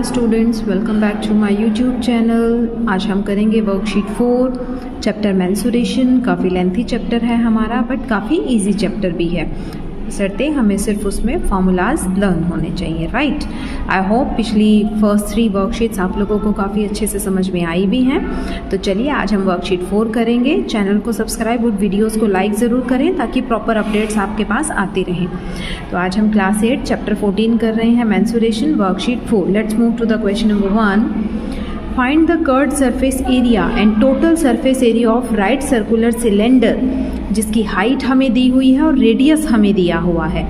Hello students, welcome back to my YouTube channel. आज हम करेंगे वर्कशीट 4 चैप्टर मेंसुरेशन। काफ़ी लेंथी चैप्टर है हमारा, बट काफ़ी इजी चैप्टर भी है। सरते हमें सिर्फ उसमें फार्मूलाज लर्न होने चाहिए, राइट। आई होप पिछली फर्स्ट 3 वर्कशीट्स आप लोगों को काफ़ी अच्छे से समझ में आई भी हैं। तो चलिए आज हम वर्कशीट 4 करेंगे। चैनल को सब्सक्राइब और वीडियोस को लाइक ज़रूर करें ताकि प्रॉपर अपडेट्स आपके पास आती रहें। तो आज हम क्लास 8 चैप्टर 14 कर रहे हैं, mensuration, worksheet 4। Let's move to the question number 1। Find the curved surface area and total surface area of right circular cylinder, जिसकी हाइट हमें दी हुई है और रेडियस हमें दिया हुआ है।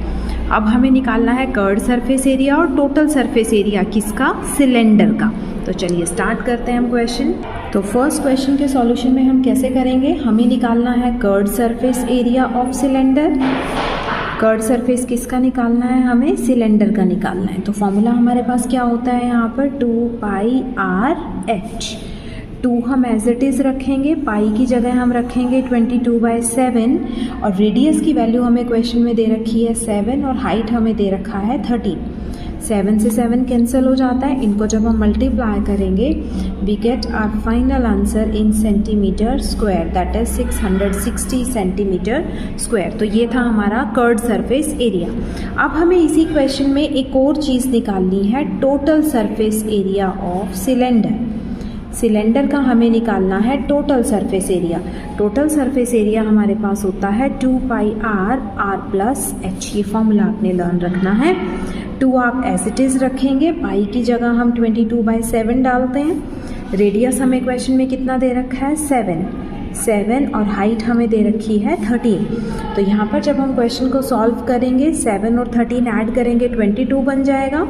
अब हमें निकालना है कर्व्ड सरफेस एरिया और टोटल सरफेस एरिया किसका? सिलेंडर का। तो चलिए स्टार्ट करते हैं हम क्वेश्चन। तो फर्स्ट क्वेश्चन के सॉल्यूशन में हम कैसे करेंगे? हमें निकालना है curved surface area of cylinder. Curved surface किसका निकालना है? हमें सिलेंडर का निकालना है। तो फॉर्मूला हमारे पास क्या होता है यहाँ पर? 2πr/h। 2 हम एज इट इज़ रखेंगे, पाई की जगह हम रखेंगे 22/7 और रेडियस की वैल्यू हमें क्वेश्चन में दे रखी है 7 और हाइट हमें दे रखा है 13। 7 से 7 कैंसिल हो जाता है, इनको जब हम मल्टीप्लाई करेंगे we get our final answer in centimetre square, that is 660 centimetre square. तो ये था हमारा कर्व्ड सरफेस एरिया। अब हमें इसी क्वेश्चन में एक और चीज़ निकालनी है, total surface area of cylinder. Cylinder का हमें निकालना है total surface area. Total surface area हमारे पास होता है 2πr/h। ये फॉर्मूला आपने लर्न रखना है। 2 आप एज इट इज़ रखेंगे, पाई की जगह हम 22/7 डालते हैं। रेडियस हमें क्वेश्चन में कितना दे रखा है? 7 और हाइट हमें दे रखी है 13। तो यहाँ पर जब हम क्वेश्चन को सॉल्व करेंगे 7 और 13 ऐड करेंगे 22 बन जाएगा।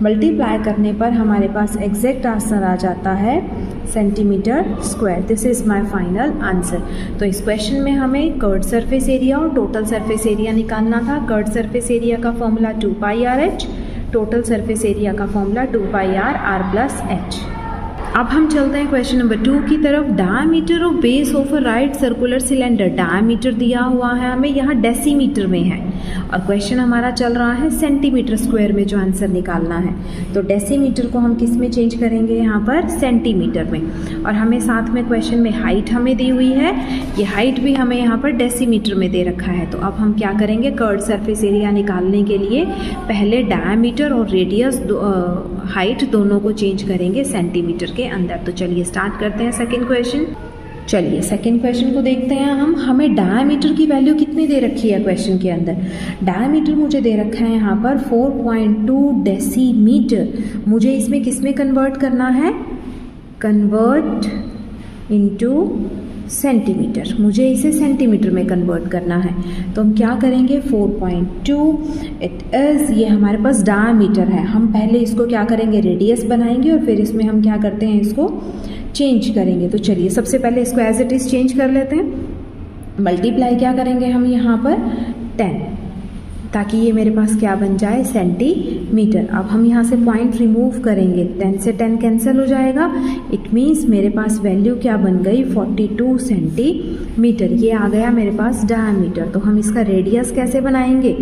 मल्टीप्लाई करने पर हमारे पास एग्जैक्ट आंसर आ जाता है centimetre square. This is my final answer. तो इस क्वेश्चन में हमें कर्व्ड सरफेस एरिया और टोटल सरफेस एरिया निकालना था। कर्व्ड सरफेस एरिया का formula 2πr/h, total surface area का फॉर्मूला 2πr/h। अब हम चलते हैं क्वेश्चन नंबर 2 की तरफ। Diameter of base of a right circular cylinder. Diameter दिया हुआ है हमें, यहाँ डेसीमीटर में है और क्वेश्चन हमारा चल रहा है सेंटीमीटर स्क्वायर में जो आंसर निकालना है। तो डेसीमीटर को हम किस में चेंज करेंगे? यहाँ पर सेंटीमीटर में। और हमें साथ में क्वेश्चन में हाइट हमें दी हुई है, ये हाइट भी हमें यहाँ पर डेसीमीटर में दे रखा है। तो अब हम क्या करेंगे? कर्व्ड सरफेस एरिया निकालने के लिए पहले डायमीटर और रेडियस हाइट दोनों को चेंज करेंगे सेंटीमीटर के अंदर। तो चलिए स्टार्ट करते हैं सेकंड क्वेश्चन। चलिए सेकंड क्वेश्चन को देखते हैं हम। हमें डायमीटर की वैल्यू कितनी दे रखी है क्वेश्चन के अंदर? डायमीटर मुझे दे रखा है यहाँ पर 4.2 डेसीमीटर। मुझे इसमें किस में कन्वर्ट करना है? Convert into centimetre. मुझे इसे सेंटीमीटर में कन्वर्ट करना है। तो हम क्या करेंगे? 4.2 इट इज़, ये हमारे पास डायमीटर है। हम पहले इसको क्या करेंगे? रेडियस बनाएंगे और फिर इसमें हम क्या करते हैं? इसको चेंज करेंगे। तो चलिए सबसे पहले इसको एज इट इज़ चेंज कर लेते हैं। मल्टीप्लाई क्या करेंगे हम यहाँ पर? 10, ताकि ये मेरे पास क्या बन जाए? सेंटीमीटर। अब हम यहाँ से पॉइंट रिमूव करेंगे, 10 से 10 कैंसिल हो जाएगा। इट मीन्स मेरे पास वैल्यू क्या बन गई? 42 सेंटीमीटर। ये आ गया मेरे पास डायमीटर। तो हम इसका रेडियस कैसे बनाएंगे?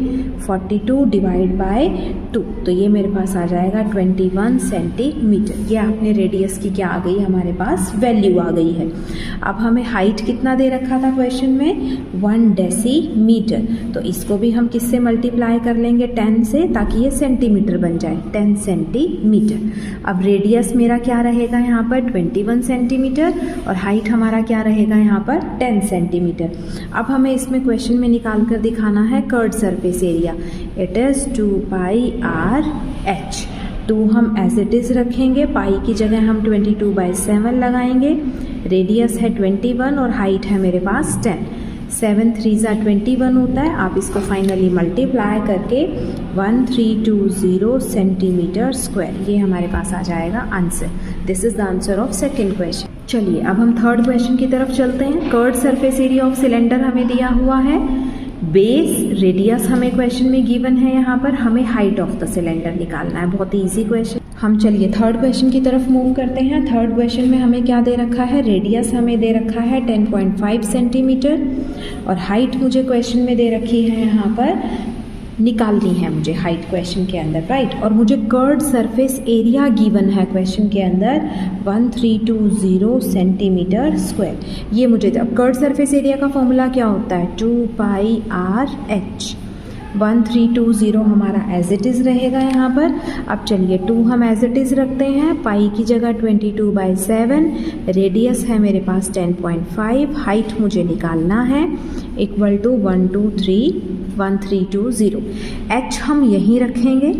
42 डिवाइड बाय 2। तो ये मेरे पास आ जाएगा 21 सेंटीमीटर। ये आपने रेडियस की क्या आ गई? हमारे पास वैल्यू आ गई है। अब हमें हाइट कितना दे रखा था क्वेश्चन में? 1 डेसीमीटर। तो इसको भी हम किससे मल्टीप्लाई कर लेंगे? 10 से, ताकि ये सेंटीमीटर बन जाए, 10 सेंटीमीटर। अब रेडियस मेरा क्या रहेगा यहाँ पर? 21 सेंटीमीटर और हाइट हमारा क्या रहेगा यहाँ पर? 10 सेंटीमीटर। अब हमें इसमें क्वेश्चन में निकाल कर दिखाना है curved surface area. It is 2πr/h। 2 हम एज इट इज़ रखेंगे, पाई की जगह हम 22/7 लगाएंगे। रेडियस है 21 और हाइट है मेरे पास 10। 7 3 21 होता है। आप इसको फाइनली मल्टीप्लाई करके 1320 सेंटीमीटर स्क्वायर, ये हमारे पास आ जाएगा answer. This is the answer of second question. चलिए अब हम थर्ड क्वेश्चन की तरफ चलते हैं। Curved surface area of cylinder हमें दिया हुआ है, बेस रेडियस हमें क्वेश्चन में गिवन है, यहाँ पर हमें हाइट ऑफ द सिलेंडर निकालना है। बहुत ही ईजी क्वेश्चन। हम चलिए थर्ड क्वेश्चन की तरफ मूव करते हैं। थर्ड क्वेश्चन में हमें क्या दे रखा है? रेडियस हमें दे रखा है 10.5 सेंटीमीटर और हाइट मुझे क्वेश्चन में दे रखी है यहाँ पर निकालनी है मुझे हाइट क्वेश्चन के अंदर, राइट। और मुझे कर्व्ड सरफेस एरिया गिवन है क्वेश्चन के अंदर 1320 सेंटीमीटर स्क्वायर। ये मुझे, अब कर्व्ड सरफेस एरिया का फॉर्मूला क्या होता है 2πr/h। 1320 हमारा एज इट इज़ रहेगा यहाँ पर। अब चलिए 2 हम एज इट इज़ रखते हैं, पाई की जगह 22/7, रेडियस है मेरे पास 10.5, हाइट मुझे निकालना है इक्वल टू 1320। एच हम यहीं रखेंगे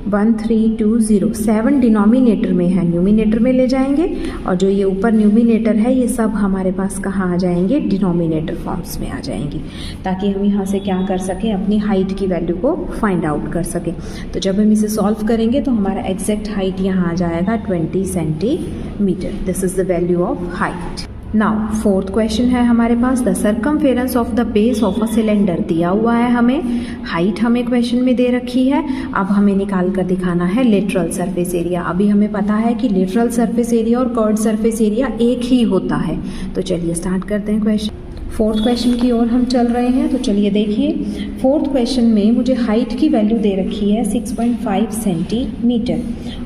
1320, 7 डिनोमिनेटर में है, न्यूमिनेटर में ले जाएंगे, और जो ये ऊपर न्यूमिनेटर है ये सब हमारे पास कहाँ आ जाएंगे, डिनोमिनेटर फॉर्म्स में आ जाएंगे, ताकि हम यहाँ से क्या कर सकें, अपनी हाइट की वैल्यू को फाइंड आउट कर सकें। तो जब हम इसे सॉल्व करेंगे तो हमारा एग्जैक्ट हाइट यहाँ आ जाएगा 20 centimetre. This is the value of height. Now 4th question है हमारे पास, the circumference of the base of a cylinder दिया हुआ है हमें, हाइट हमें क्वेश्चन में दे रखी है। अब हमें निकाल कर दिखाना है लेटरल सरफेस एरिया। अभी हमें पता है कि लेटरल सरफेस एरिया और कर्व्ड सरफेस एरिया एक ही होता है। तो चलिए स्टार्ट करते हैं क्वेश्चन। 4th क्वेश्चन की ओर हम चल रहे हैं। तो चलिए देखिए 4th क्वेश्चन में मुझे हाइट की वैल्यू दे रखी है 6.5 सेंटीमीटर,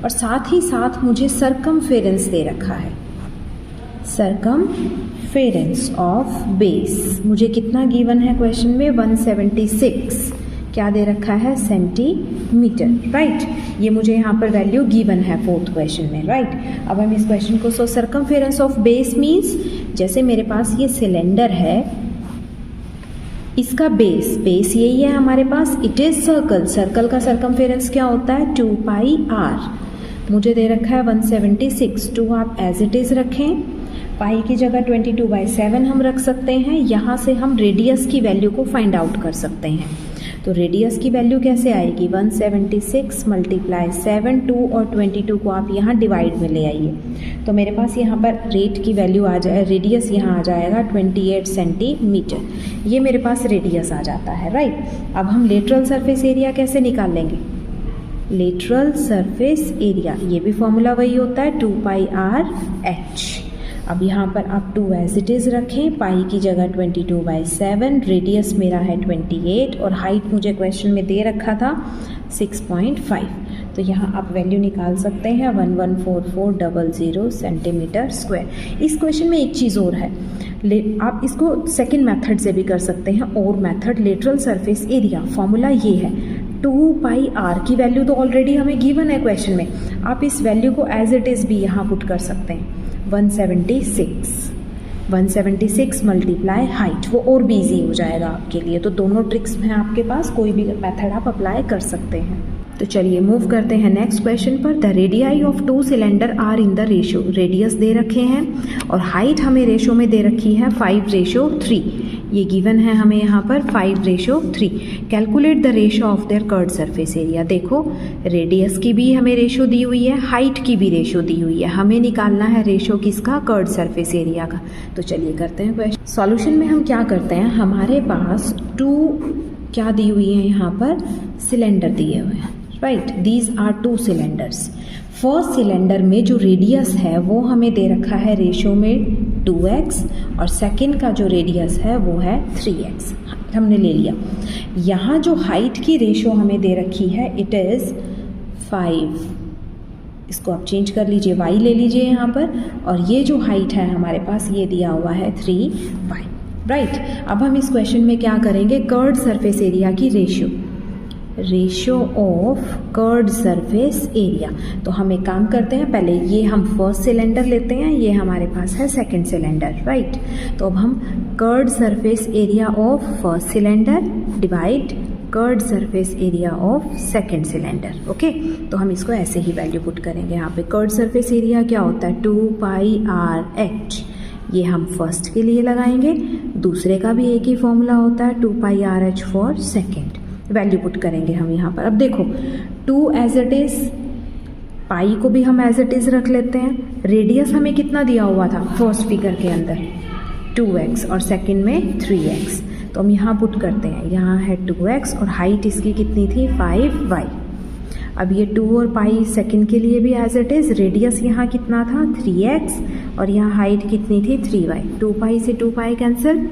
और साथ ही साथ मुझे सर्कमफेरेंस दे रखा है, सर्कमफेरेंस ऑफ बेस मुझे कितना गिवन है क्वेश्चन में 176 क्या दे रखा है सेंटीमीटर, राइट। ये मुझे यहाँ पर वैल्यू गिवन है 4th क्वेश्चन में, राइट। अब हम इस क्वेश्चन को, सो सर्कमफेरेंस ऑफ बेस मीन्स जैसे मेरे पास ये सिलेंडर है, इसका बेस यही है हमारे पास, इट इज सर्कल, सर्कल का सर्कमफेरेंस क्या होता है 2πr। मुझे दे रखा है 176, 2 आप एज इट इज रखें, पाई की जगह 22/7 हम रख सकते हैं। यहाँ से हम रेडियस की वैल्यू को फाइंड आउट कर सकते हैं। तो रेडियस की वैल्यू कैसे आएगी 176 × 7, 2 और 22 को आप यहाँ डिवाइड में ले आइए, तो मेरे पास यहाँ पर रेट की वैल्यू आ जाए, रेडियस यहाँ आ जाएगा 28 सेंटीमीटर। ये मेरे पास रेडियस आ जाता है, राइट। अब हम लेटरल सरफेस एरिया कैसे निकाल लेंगे, लेटरल सरफेस एरिया, ये भी फॉर्मूला वही होता है 2πr/h। अब यहाँ पर आप 2 एज इट इज़ रखें, पाई की जगह 22/7, रेडियस मेरा है 28 और हाइट मुझे क्वेश्चन में दे रखा था 6.5। तो यहाँ आप वैल्यू निकाल सकते हैं 114400 सेंटीमीटर स्क्वायर। इस क्वेश्चन में एक चीज़ और है, आप इसको सेकेंड मेथड से भी कर सकते हैं, और method lateral surface area, formula ये है 2πr की वैल्यू तो ऑलरेडी हमें गिवन है क्वेश्चन में, आप इस वैल्यू को एज इट इज़ भी यहाँ पुट कर सकते हैं 176 मल्टीप्लाई हाइट, वो और भी ईजी हो जाएगा आपके लिए। तो दोनों ट्रिक्स हैं आपके पास, कोई भी मेथड आप अप्लाई कर सकते हैं। तो चलिए मूव करते हैं नेक्स्ट क्वेश्चन पर। The radii of 2 cylinder are in the ratio, radius दे रखे हैं और हाइट हमें रेशो में दे रखी है 5:3। ये गिवन है हमें यहाँ पर 5:3। Calculate the ratio of their curved surface area. देखो रेडियस की भी हमें रेशो दी हुई है, हाइट की भी रेशो दी हुई है, हमें निकालना है रेशो किसका, कर्व्ड सरफेस एरिया का। तो चलिए करते हैं क्वेश्चन। सॉल्यूशन में हम क्या करते हैं, हमारे पास 2 क्या दी हुई है यहाँ पर, सिलेंडर दिए हुए हैं, right. These are 2 cylinders. First cylinder में जो रेडियस है वो हमें दे रखा है रेशो में 2x, और सेकंड का जो रेडियस है वो है 3x, हमने ले लिया। यहाँ जो हाइट की रेशो हमें दे रखी है इट इज़ 5, इसको आप चेंज कर लीजिए, y ले लीजिए यहाँ पर, और ये जो हाइट है हमारे पास ये दिया हुआ है 3y, राइट। अब हम इस क्वेश्चन में क्या करेंगे, कर्व्ड सरफेस एरिया की ratio of curved surface area. तो हम एक काम करते हैं, पहले ये हम फर्स्ट सिलेंडर लेते हैं, ये हमारे पास है सेकंड सिलेंडर, राइट। तो अब हम curved surface area of first cylinder divide curved surface area of second cylinder, okay. तो हम इसको ऐसे ही वैल्यू पुट करेंगे यहाँ पे। कर्व्ड सरफेस एरिया क्या होता है 2πr/h, ये हम फर्स्ट के लिए लगाएंगे, दूसरे का भी एक ही फॉर्मूला होता है 2πr/h for second. Value put करेंगे हम यहाँ पर। अब देखो 2 एज इट इज, पाई को भी हम एज इट इज रख लेते हैं। रेडियस हमें कितना दिया हुआ था फर्स्ट फिगर के अंदर 2x और सेकंड में 3x, तो हम यहाँ पुट करते हैं, यहाँ है 2x और हाइट इसकी कितनी थी 5y। अब ये 2 और पाई सेकंड के लिए भी एज इट इज, रेडियस यहाँ कितना था 3x और यहाँ हाइट कितनी थी 3y। 2 पाई से 2 पाई कैंसिल,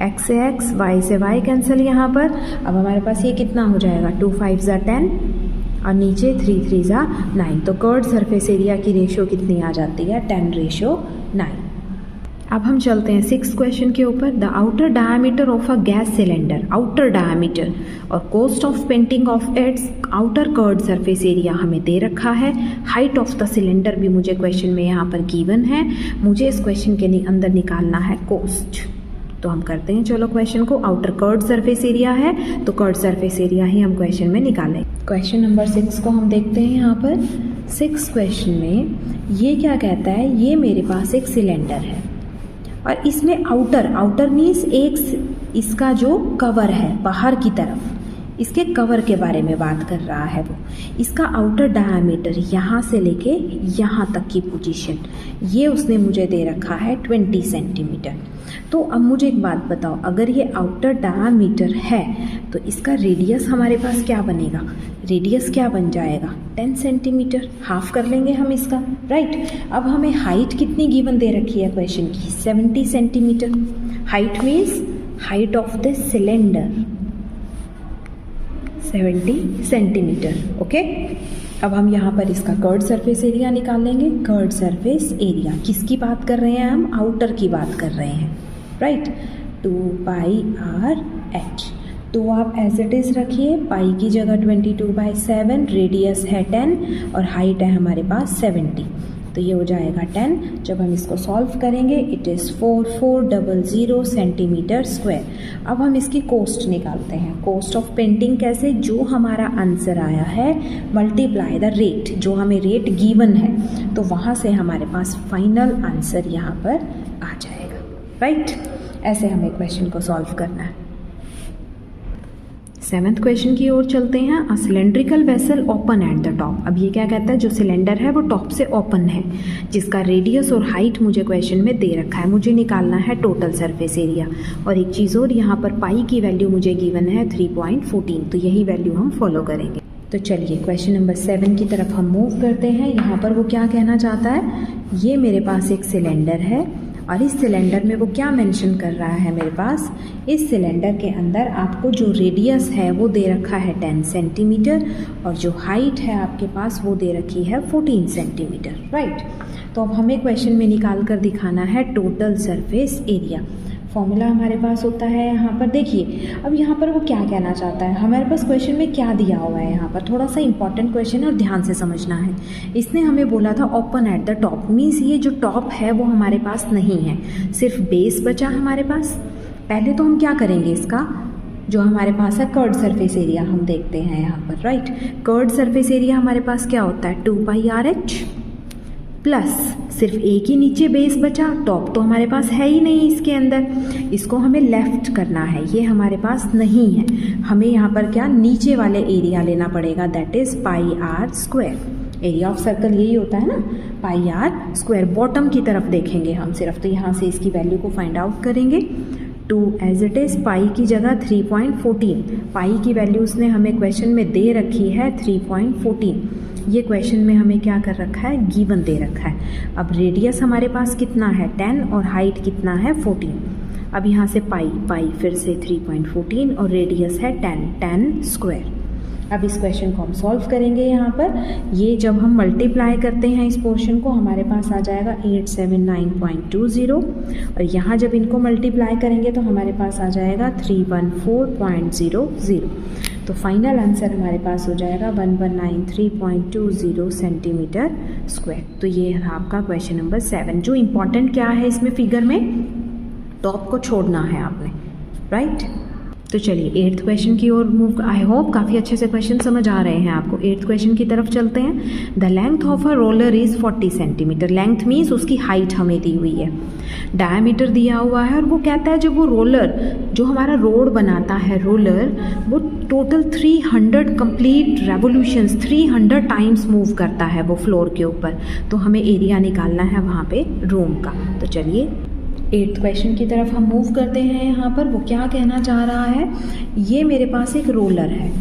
x से x, y से y कैंसिल यहाँ पर। अब हमारे पास ये कितना हो जाएगा, 2 5 ज़ा 10 और नीचे 3 3 ज़ा 9। तो कर्व्ड सरफेस एरिया की रेशो कितनी आ जाती है, 10:9। अब हम चलते हैं 6th क्वेश्चन के ऊपर। The outer diameter of a gas cylinder, outer diameter और cost of painting of its outer curved surface area हमें दे रखा है। हाइट ऑफ द सिलेंडर भी मुझे क्वेश्चन में यहाँ पर गिवन है। मुझे इस क्वेश्चन के अंदर निकालना है कोस्ट। तो हम करते हैं, चलो क्वेश्चन को। आउटर कर्व्ड सरफेस एरिया है तो कर्व्ड सरफेस एरिया ही हम क्वेश्चन में निकालें। क्वेश्चन नंबर 6 को हम देखते हैं यहाँ पर। 6 क्वेश्चन में ये क्या कहता है, ये मेरे पास एक सिलेंडर है और इसमें आउटर मीन्स एक इसका जो कवर है बाहर की तरफ, इसके कवर के बारे में बात कर रहा है वो। इसका आउटर डायमीटर यहाँ से लेके यहाँ तक की पोजीशन, ये उसने मुझे दे रखा है 20 सेंटीमीटर। तो अब मुझे एक बात बताओ, अगर ये आउटर डायमीटर है तो इसका रेडियस हमारे पास क्या बनेगा, रेडियस क्या बन जाएगा, 10 सेंटीमीटर। हाफ कर लेंगे हम इसका, राइट। अब हमें हाइट कितनी गिवन दे रखी है क्वेश्चन की, 70 centimetre. Height means height of the cylinder 70 centimetre, okay. अब हम यहाँ पर इसका कर्व्ड सरफेस एरिया निकालेंगे। कर्व्ड सरफेस एरिया किसकी बात कर रहे हैं हम, आउटर की बात कर रहे हैं, राइट। 2πr/h। तो आप एज इट इज़ रखिए, पाई की जगह 22/7, रेडियस है 10 और हाइट है हमारे पास 70। तो ये हो जाएगा 10। जब हम इसको सॉल्व करेंगे इट इज़ 4400 सेंटीमीटर स्क्वायर। अब हम इसकी कोस्ट निकालते हैं। कोस्ट ऑफ पेंटिंग कैसे, जो हमारा आंसर आया है मल्टीप्लाई द रेट, जो हमें रेट गिवन है तो वहाँ से हमारे पास फाइनल आंसर यहाँ पर आ जाएगा, राइट। ऐसे हमें क्वेश्चन को सॉल्व करना है। 7th क्वेश्चन की ओर चलते हैं। A cylindrical vessel open at the top. अब ये क्या कहता है, जो सिलेंडर है वो टॉप से ओपन है, जिसका रेडियस और हाइट मुझे क्वेश्चन में दे रखा है। मुझे निकालना है टोटल सरफेस एरिया। और एक चीज़ और, यहाँ पर पाई की वैल्यू मुझे गिवन है 3.14, तो यही वैल्यू हम फॉलो करेंगे। तो चलिए क्वेश्चन नंबर 7 की तरफ हम मूव करते हैं। यहाँ पर वो क्या कहना चाहता है, ये मेरे पास एक सिलेंडर है और इस सिलेंडर में वो क्या मेंशन कर रहा है, मेरे पास इस सिलेंडर के अंदर आपको जो रेडियस है वो दे रखा है 10 सेंटीमीटर और जो हाइट है आपके पास वो दे रखी है 14 सेंटीमीटर, राइट। तो अब हमें क्वेश्चन में निकाल कर दिखाना है टोटल सरफेस एरिया। फॉर्मूला हमारे पास होता है यहाँ पर, देखिए अब यहाँ पर वो क्या कहना चाहता है, हमारे पास क्वेश्चन में क्या दिया हुआ है। यहाँ पर थोड़ा सा इंपॉर्टेंट क्वेश्चन है और ध्यान से समझना है। इसने हमें बोला था open at the top, means ये जो टॉप है वो हमारे पास नहीं है, सिर्फ बेस बचा हमारे पास। पहले तो हम क्या करेंगे, इसका जो हमारे पास है कर्व्ड सरफेस एरिया हम देखते हैं यहाँ पर, राइट। कर्व्ड सरफेस एरिया हमारे पास क्या होता है, 2πr/h प्लस सिर्फ एक ही नीचे बेस बचा, टॉप तो हमारे पास है ही नहीं इसके अंदर, इसको हमें लेफ्ट करना है, ये हमारे पास नहीं है। हमें यहाँ पर क्या नीचे वाले एरिया लेना पड़ेगा, that is πr²। Area of circle यही होता है ना, πr²। बॉटम की तरफ देखेंगे हम सिर्फ, तो यहाँ से इसकी वैल्यू को फाइंड आउट करेंगे। 2 एज इट इज़, पाई की जगह 3.14, पाई की वैल्यू उसने हमें क्वेश्चन में दे रखी है 3.14। ये क्वेश्चन में हमें क्या कर रखा है, गिवन दे रखा है। अब रेडियस हमारे पास कितना है 10 और हाइट कितना है 14। अब यहाँ से पाई फिर से 3.14 और रेडियस है 10² अब इस क्वेश्चन को हम सॉल्व करेंगे। यहाँ पर ये जब हम मल्टीप्लाई करते हैं इस पोर्शन को, हमारे पास आ जाएगा 879.20 और यहाँ जब इनको मल्टीप्लाई करेंगे तो हमारे पास आ जाएगा 314.00। तो फाइनल आंसर हमारे पास हो जाएगा 1193.20 सेंटीमीटर स्क्वायर। तो ये है आपका क्वेश्चन नंबर 7। जो इम्पॉर्टेंट क्या है इसमें फिगर में, टॉप को छोड़ना है आपने, राइट। तो चलिए 8th क्वेश्चन की ओर मूव। आई होप काफ़ी अच्छे से क्वेश्चन समझ आ रहे हैं आपको। 8th क्वेश्चन की तरफ चलते हैं। The length of a roller is 40 centimetre. Length means उसकी हाइट हमें दी हुई है, डायमीटर दिया हुआ है और वो कहता है जब वो रोलर, जो हमारा रोड बनाता है रोलर, वो total 300 complete revolutions 300 times move करता है वो फ्लोर के ऊपर, तो हमें एरिया निकालना है वहाँ पे रूम का। तो चलिए 8th क्वेश्चन की तरफ हम मूव करते हैं। यहाँ पर वो क्या कहना चाह रहा है, ये मेरे पास एक रोलर है,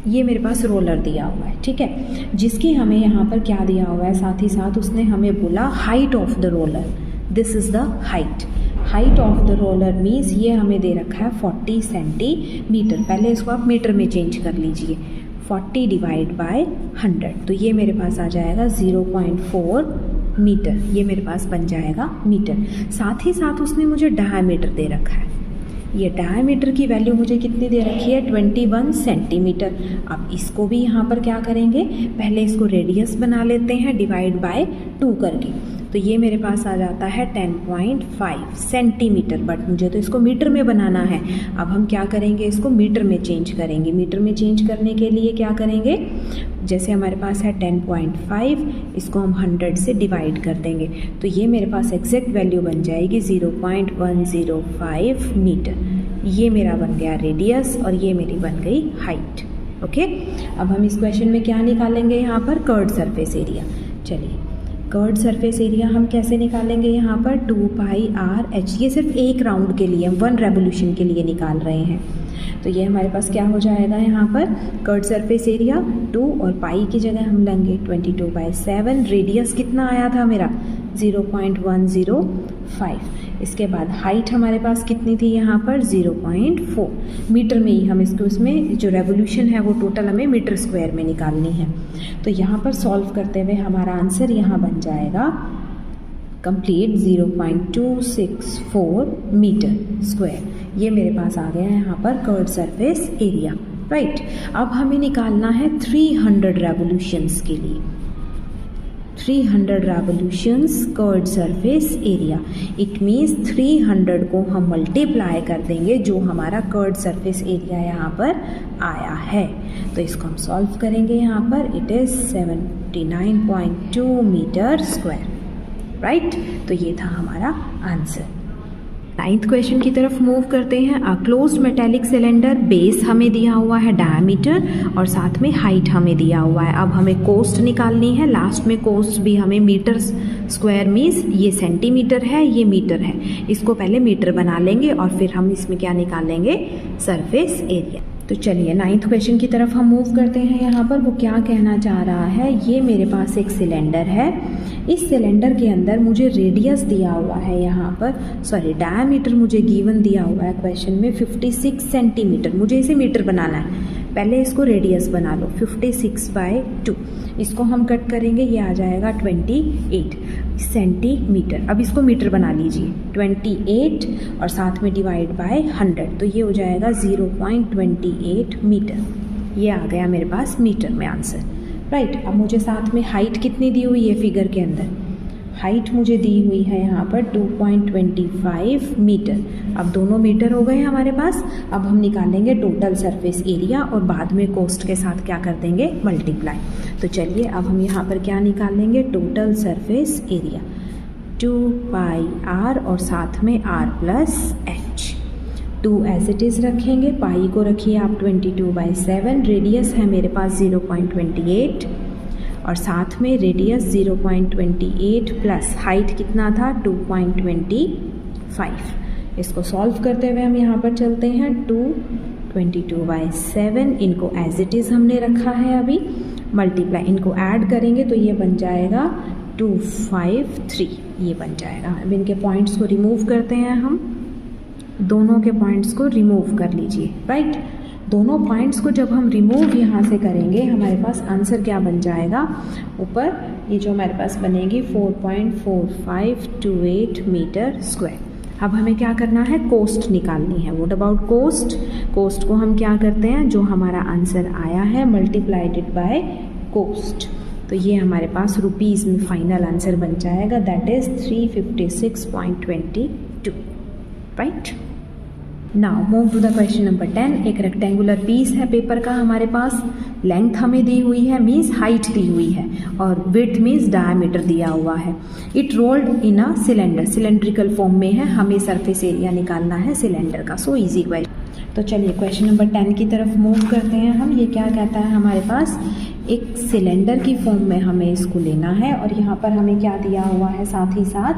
ये मेरे पास रोलर दिया हुआ है, ठीक है, जिसकी हमें यहाँ पर क्या दिया हुआ है, साथ ही साथ उसने हमें बोला height of the roller, this is the height. Height of the roller means ये हमें दे रखा है 40 सेंटीमीटर। पहले इसको आप मीटर में चेंज कर लीजिए, 40 डिवाइड बाय 100, तो ये मेरे पास आ जाएगा 0.4 मीटर, ये मेरे पास बन जाएगा मीटर। साथ ही साथ उसने मुझे डायमीटर दे रखा है, ये डायमीटर की वैल्यू मुझे कितनी दे रखी है 21 सेंटीमीटर। अब इसको भी यहाँ पर क्या करेंगे, पहले इसको रेडियस बना लेते हैं डिवाइड बाय 2 करके, तो ये मेरे पास आ जाता है 10.5 सेंटीमीटर, बट मुझे तो इसको मीटर में बनाना है। अब हम क्या करेंगे, इसको मीटर में चेंज करेंगे। मीटर में चेंज करने के लिए क्या करेंगे, जैसे हमारे पास है 10.5, इसको हम 100 से डिवाइड कर देंगे, तो ये मेरे पास एग्जैक्ट वैल्यू बन जाएगी 0.105 मीटर। ये मेरा बन गया रेडियस और ये मेरी बन गई हाइट। ओके, अब हम इस क्वेश्चन में क्या निकालेंगे, यहाँ पर कर्व्ड सरफेस एरिया। चलिए, कर्व्ड सरफेस एरिया हम कैसे निकालेंगे, यहाँ पर 2πr/h, ये सिर्फ एक राउंड के लिए, 1 रेवोल्यूशन के लिए निकाल रहे हैं। तो ये हमारे पास क्या हो जाएगा, यहाँ पर कर्व्ड सरफेस एरिया 2 और पाई की जगह हम लेंगे 22/7। रेडियस कितना आया था मेरा 0.105। इसके बाद हाइट हमारे पास कितनी थी यहाँ पर 0.4 मीटर में ही हम इसको, इसमें जो रेवोल्यूशन है वो टोटल हमें मीटर स्क्वायर में निकालनी है। तो यहाँ पर सॉल्व करते हुए हमारा आंसर यहाँ बन जाएगा कंप्लीट 0.264 मीटर स्क्वायर। ये मेरे पास आ गया है यहाँ पर कर्व्ड सरफेस एरिया, राइट। अब हमें निकालना है 300 रेवोल्यूशंस के लिए, 300 revolutions curved surface area. It means 300 को हम मल्टीप्लाई कर देंगे जो हमारा कर्व्ड सरफेस एरिया यहाँ पर आया है। तो इसको हम सॉल्व करेंगे, यहाँ पर it is 79.2 metre square, right. तो ये था हमारा आंसर। 9th क्वेश्चन की तरफ मूव करते हैं। A closed metallic cylinder, base हमें दिया हुआ है डायमीटर और साथ में हाइट हमें दिया हुआ है। अब हमें कोस्ट निकालनी है, लास्ट में कोस्ट भी हमें मीटर स्क्वायर मीन्स ये सेंटीमीटर है, ये मीटर है, इसको पहले मीटर बना लेंगे और फिर हम इसमें क्या निकालेंगे, सरफेस एरिया। तो चलिए 9th क्वेश्चन की तरफ हम मूव करते हैं। यहाँ पर वो क्या कहना चाह रहा है, ये मेरे पास एक सिलेंडर है, इस सिलेंडर के अंदर मुझे रेडियस दिया हुआ है, यहाँ पर सॉरी डायमीटर मुझे गिवन दिया हुआ है क्वेश्चन में 56 सेंटीमीटर। मुझे इसे मीटर बनाना है, पहले इसको रेडियस बना लो 56/2, इसको हम कट करेंगे, ये आ जाएगा 28 सेंटीमीटर। अब इसको मीटर बना लीजिए 28 और साथ में डिवाइड बाय 100, तो ये हो जाएगा 0.28 मीटर। ये आ गया मेरे पास मीटर में आंसर, राइट। अब मुझे साथ में हाइट कितनी दी हुई है फिगर के अंदर, हाइट मुझे दी हुई है यहाँ पर 2.25 मीटर। अब दोनों मीटर हो गए हमारे पास। अब हम निकालेंगे टोटल सरफेस एरिया और बाद में कोस्ट के साथ क्या कर देंगे, मल्टीप्लाई। तो चलिए अब हम यहाँ पर क्या निकालेंगे, टोटल सरफेस एरिया 2πr और साथ में r+h। 2 एज इट इज़ रखेंगे, पाई को रखिए आप 22/7, रेडियस है मेरे पास 0.28 और साथ में रेडियस 0.28 प्लस हाइट कितना था 2.25। इसको सॉल्व करते हुए हम यहाँ पर चलते हैं 22/7, इनको एज इट इज़ हमने रखा है, अभी मल्टीप्लाई इनको ऐड करेंगे तो ये बन जाएगा 253, ये बन जाएगा। अब इनके पॉइंट्स को रिमूव करते हैं हम, दोनों के पॉइंट्स को रिमूव कर लीजिए, राइट। दोनों पॉइंट्स को जब हम रिमूव यहाँ से करेंगे हमारे पास आंसर क्या बन जाएगा, ऊपर ये जो हमारे पास बनेगी 4.4528 मीटर स्क्वायर। अब हमें क्या करना है, कोस्ट निकालनी है। व्हाट अबाउट कोस्ट, कोस्ट को हम क्या करते हैं, जो हमारा आंसर आया है मल्टीप्लाइड बाय कोस्ट, तो ये हमारे पास रुपीज़ में फाइनल आंसर बन जाएगा, that is 356.22, right. Now move to the question number 10। एक रेक्टेंगुलर पीस है पेपर का हमारे पास, लेंथ हमें दी हुई है मीन्स हाइट दी हुई है और विड्थ मीन्स डायमीटर दिया हुआ है। It rolled in a cylinder, cylindrical form में है, हमें सरफेस एरिया निकालना है सिलेंडर का, सो इजी क्वेश्चन। तो चलिए क्वेश्चन नंबर 10 की तरफ मूव करते हैं हम। ये क्या कहता है, हमारे पास एक सिलेंडर की फॉर्म में हमें इसको लेना है और यहाँ पर हमें क्या दिया हुआ है, साथ ही साथ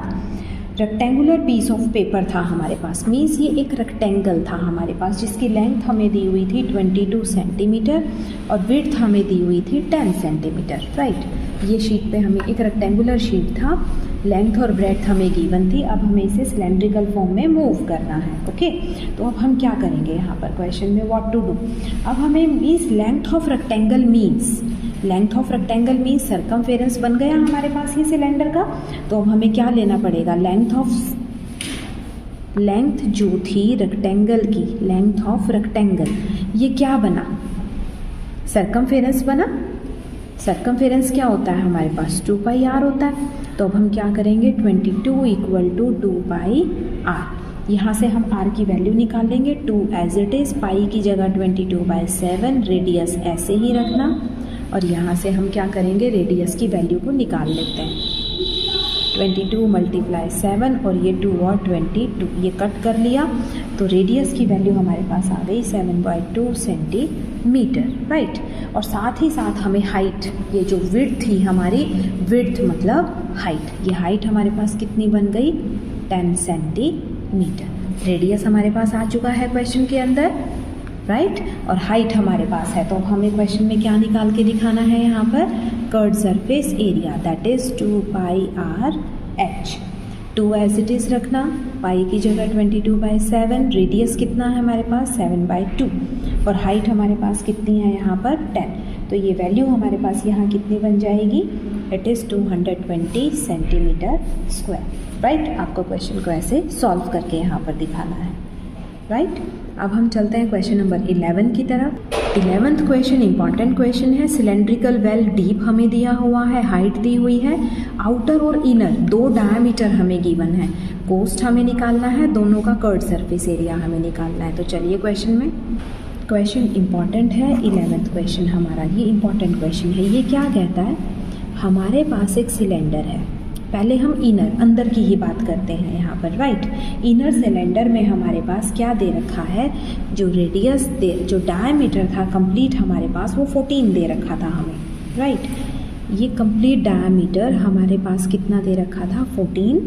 रेक्टेंगुलर पीस ऑफ पेपर था हमारे पास, मीन्स ये एक रेक्टेंगल था हमारे पास जिसकी लेंथ हमें दी हुई थी 22 सेंटीमीटर और विड्थ हमें दी हुई थी 10 सेंटीमीटर, राइट। ये शीट पे हमें एक रेक्टेंगुलर शीट था, लेंथ और ब्रेड्थ हमें गिवन थी, अब हमें इसे सिलेंड्रिकल फॉर्म में मूव करना है। ओके, तो अब हम क्या करेंगे यहाँ पर क्वेश्चन में, व्हाट टू डू। अब हमें means length of rectangle means circumference बन गया हमारे पास ये सिलेंडर का। तो अब हमें क्या लेना पड़ेगा, लेंथ जो थी रेक्टेंगल की, लेंथ ऑफ रेक्टेंगल, ये क्या बना, सर्कमफेरेंस बना। सर्कमफेरेंस क्या होता है हमारे पास, 2 पाई r होता है। तो अब हम क्या करेंगे, 22 इक्वल टू 2 पाई r। यहाँ से हम r की वैल्यू निकाल लेंगे, 2 एज इट इज़, पाई की जगह 22/7, रेडियस ऐसे ही रखना। और यहाँ से हम क्या करेंगे, रेडियस की वैल्यू को निकाल लेते हैं। 22 × 7 और ये 2 और 22, ये कट कर लिया तो रेडियस की वैल्यू हमारे पास आ गई 7/2 सेंटीमीटर, राइट। और साथ ही साथ हमें हाइट, ये जो विड्थ थी हमारी, विड्थ मतलब हाइट, ये हाइट हमारे पास कितनी बन गई, 10 सेंटीमीटर। रेडियस हमारे पास आ चुका है क्वेश्चन के अंदर, राइट, और हाइट हमारे पास है। तो हमें क्वेश्चन में क्या निकाल के दिखाना है यहाँ पर, curved surface area, that is 2 pi r h। 2 as it is रखना, पाई की जगह 22/7, रेडियस कितना है हमारे पास 7/2, और हाइट हमारे पास कितनी है यहाँ पर 10। तो ये वैल्यू हमारे पास यहाँ कितनी बन जाएगी, it is 220 centimetre square, right. आपको क्वेश्चन को ऐसे सॉल्व करके यहाँ पर दिखाना है, राइट। अब हम चलते हैं क्वेश्चन नंबर 11 की तरफ। 11th क्वेश्चन इंपॉर्टेंट क्वेश्चन है। सिलेंड्रिकल वेल डीप हमें दिया हुआ है, हाइट दी हुई है, आउटर और इनर 2 डायमीटर हमें गिवन है, कोस्ट हमें निकालना है, दोनों का कर्व्ड सरफेस एरिया हमें निकालना है। तो चलिए क्वेश्चन में, क्वेश्चन इंपॉर्टेंट है, 11th क्वेश्चन हमारा ये इंपॉर्टेंट क्वेश्चन है। ये क्या कहता है, हमारे पास एक सिलेंडर है, पहले हम इनर, अंदर की ही बात करते हैं यहाँ पर, राइट। इनर सिलेंडर में हमारे पास क्या दे रखा है, जो रेडियस जो डायमीटर था कंप्लीट हमारे पास वो 14 दे रखा था हमें, राइट। ये कंप्लीट डायमीटर हमारे पास कितना दे रखा था, 14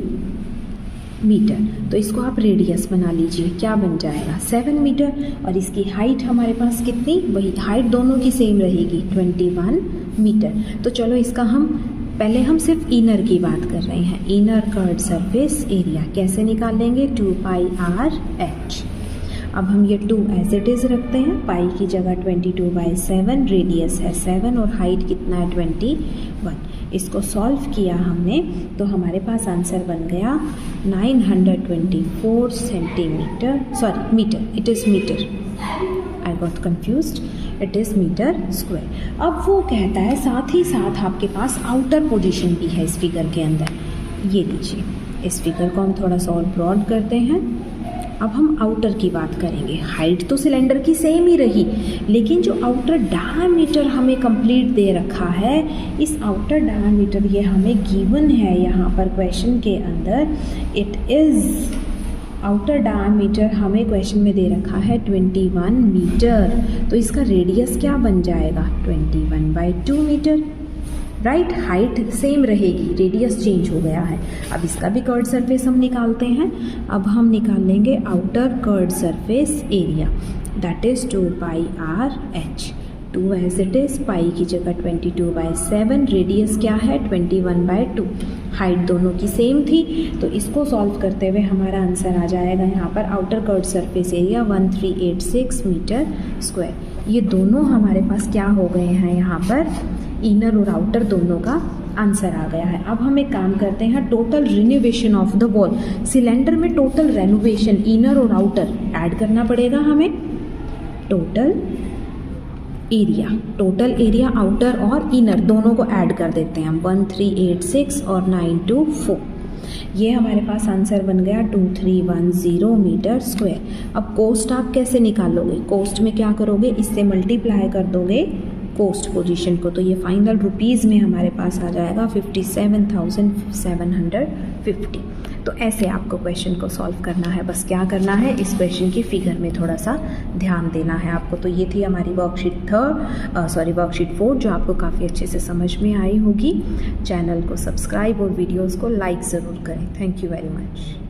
मीटर। तो इसको आप रेडियस बना लीजिए, क्या बन जाएगा 7 मीटर। और इसकी हाइट हमारे पास कितनी, वही हाइट दोनों की सेम रहेगी 21 मीटर। तो चलो इसका पहले हम सिर्फ इनर की बात कर रहे हैं, इनर कर्व्ड सरफेस एरिया कैसे निकालेंगे, 2 पाई r h। अब हम ये 2 एज इट इज़ रखते हैं, पाई की जगह 22/7, रेडियस है 7 और हाइट कितना है 21। इसको सॉल्व किया हमने तो हमारे पास आंसर बन गया 924 centimetre, sorry metre, it is metre, I got confused, it is metre square. अब वो कहता है साथ ही साथ आपके पास आउटर पोजीशन भी है इस फिगर के अंदर। ये लीजिए, इस फिगर को हम थोड़ा सा और ब्रॉड करते हैं। अब हम आउटर की बात करेंगे। हाइट तो सिलेंडर की सेम ही रही, लेकिन जो आउटर डायमीटर हमें कंप्लीट दे रखा है, इस आउटर डायमीटर ये हमें गिवन है यहाँ पर क्वेश्चन के अंदर, इट इज़ आउटर डायमीटर हमें क्वेश्चन में दे रखा है 21 मीटर। तो इसका रेडियस क्या बन जाएगा 21/2 मीटर, राइट। हाइट सेम रहेगी, रेडियस चेंज हो गया है। अब इसका भी कर्व्ड सरफेस हम निकालते हैं। अब हम निकाल लेंगे outer curved surface area, that is 2 pi r h। 2 as it is, pi की जगह 22/7, रेडियस क्या है 21/2, हाइट दोनों की सेम थी। तो इसको सॉल्व करते हुए हमारा आंसर आ जाएगा यहाँ पर outer curved surface area 1386 metre square. ये दोनों हमारे पास क्या हो गए हैं यहाँ पर, इनर और आउटर दोनों का आंसर आ गया है। अब हम एक काम करते हैं, total renovation of the wall. Cylinder में टोटल रेनोवेशन इनर और आउटर ऐड करना पड़ेगा हमें। टोटल एरिया आउटर और इनर दोनों को ऐड कर देते हैं हम, 1386 और 924। ये हमारे पास आंसर बन गया 2310 मीटर स्क्वायर। अब कोस्ट आप कैसे निकालोगे, कोस्ट में क्या करोगे, इससे मल्टीप्लाई कर दोगे कोस्ट पोजीशन को, तो ये फाइनल रुपीज़ में हमारे पास आ जाएगा 57,750। तो ऐसे आपको क्वेश्चन को सॉल्व करना है। बस क्या करना है, इस क्वेश्चन की फिगर में थोड़ा सा ध्यान देना है आपको। तो ये थी हमारी वर्कशीट 4 जो आपको काफ़ी अच्छे से समझ में आई होगी। चैनल को सब्सक्राइब और वीडियोज़ को लाइक ज़रूर करें। Thank you very much.